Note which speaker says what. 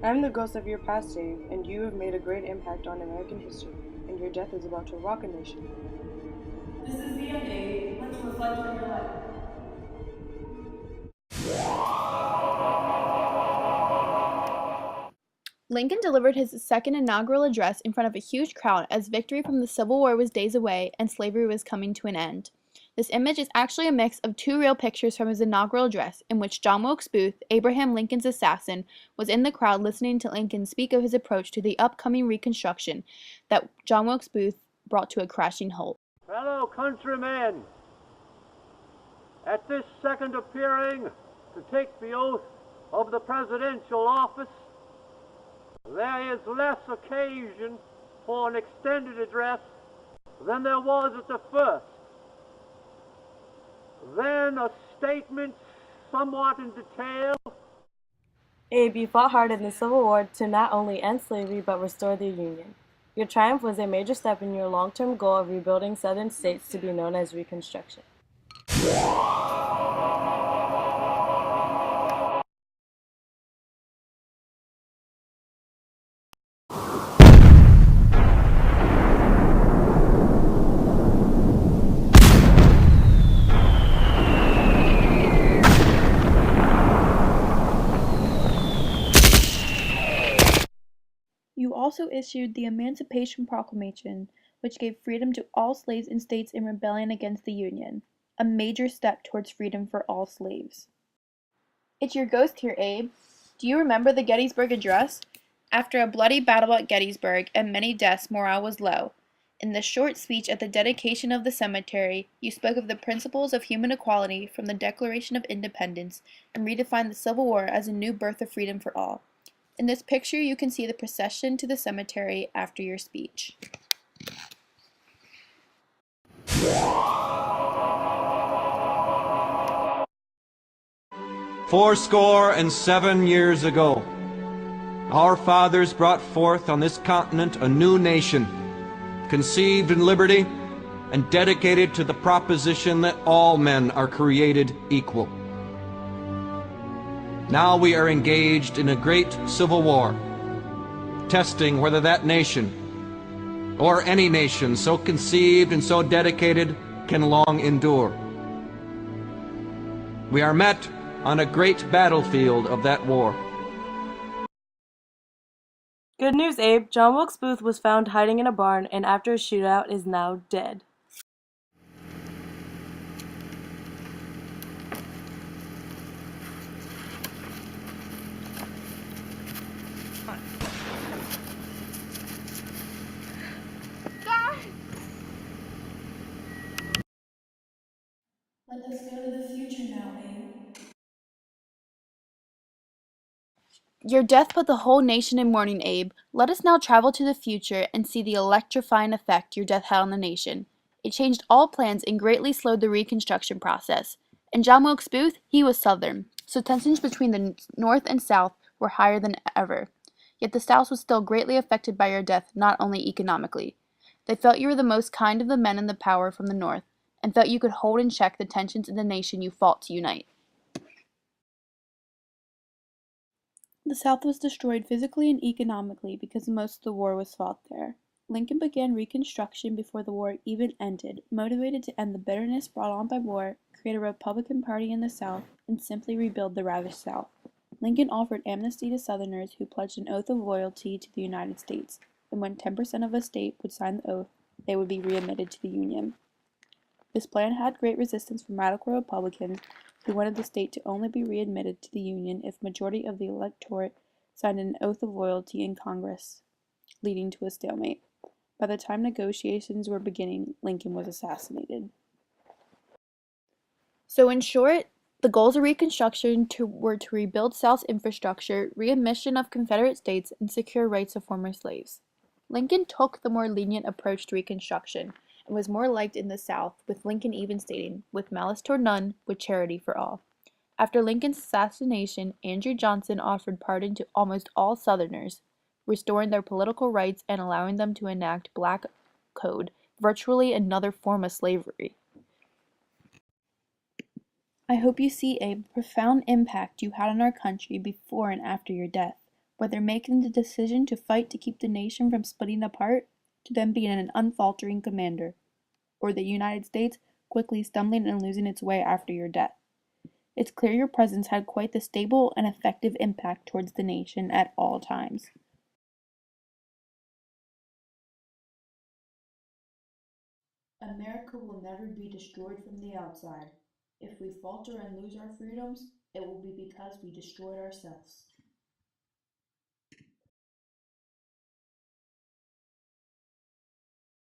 Speaker 1: I'm the ghost of your past, Dave, and you have made a great impact on American history, and your death is about to rock a nation.
Speaker 2: This is the end, Dave. Let's reflect on your life.
Speaker 3: Lincoln delivered his second inaugural address in front of a huge crowd as victory from the Civil War was days away and slavery was coming to an end. This image is actually a mix of two real pictures from his inaugural address, in which John Wilkes Booth, Abraham Lincoln's assassin, was in the crowd listening to Lincoln speak of his approach to the upcoming Reconstruction that John Wilkes Booth brought to a crashing halt.
Speaker 4: Fellow countrymen, at this second appearing to take the oath of the presidential office, there is less occasion for an extended address than there was at the first. Then a statement somewhat in detail.
Speaker 5: Abe, you fought hard in the Civil War to not only end slavery but restore the Union. Your triumph was a major step in your long-term goal of rebuilding Southern states to be known as Reconstruction.
Speaker 3: You also issued the Emancipation Proclamation, which gave freedom to all slaves in states in rebellion against the Union, a major step towards freedom for all slaves. It's your ghost here, Abe. Do you remember the Gettysburg Address? After a bloody battle at Gettysburg and many deaths, morale was low. In this short speech at the dedication of the cemetery, you spoke of the principles of human equality from the Declaration of Independence and redefined the Civil War as a new birth of freedom for all. In this picture, you can see the procession to the cemetery after your speech.
Speaker 6: Fourscore and 7 years ago, our fathers brought forth on this continent a new nation, conceived in liberty and dedicated to the proposition that all men are created equal. Now we are engaged in a great civil war, testing whether that nation, or any nation so conceived and so dedicated, can long endure. We are met on a great battlefield of that war.
Speaker 5: Good news, Abe. John Wilkes Booth was found hiding in a barn and after a shootout is now dead.
Speaker 2: Let us go to the future now, Abe.
Speaker 3: Your death put the whole nation in mourning, Abe. Let us now travel to the future and see the electrifying effect your death had on the nation. It changed all plans and greatly slowed the Reconstruction process. And John Wilkes Booth, he was Southern, so tensions between the North and South were higher than ever. Yet the South was still greatly affected by your death, not only economically. They felt you were the most kind of the men in the power from the North, and felt you could hold in check the tensions in the nation you fought to unite. The South was destroyed physically and economically because most of the war was fought there. Lincoln began Reconstruction before the war even ended, motivated to end the bitterness brought on by war, create a Republican Party in the South, and simply rebuild the ravished South. Lincoln offered amnesty to Southerners who pledged an oath of loyalty to the United States, and when 10% of a state would sign the oath, they would be readmitted to the Union. This plan had great resistance from radical Republicans He wanted the state to only be readmitted to the Union if majority of the electorate signed an oath of loyalty in Congress, leading to a stalemate. By the time negotiations were beginning, Lincoln was assassinated. So in short, the goals of Reconstruction were to rebuild South's infrastructure, readmission of Confederate states, and secure rights of former slaves. Lincoln took the more lenient approach to Reconstruction and was more liked in the South, with Lincoln even stating, "With malice toward none, with charity for all." After Lincoln's assassination, Andrew Johnson offered pardon to almost all Southerners, restoring their political rights and allowing them to enact Black Code, virtually another form of slavery. I hope you see a profound impact you had on our country before and after your death, whether making the decision to fight to keep the nation from splitting apart, to then being an unfaltering commander, or the United States quickly stumbling and losing its way after your death. It's clear your presence had quite the stable and effective impact towards the nation at all times. America will never be destroyed from the outside. If we falter and lose our freedoms, it will be because we destroyed ourselves.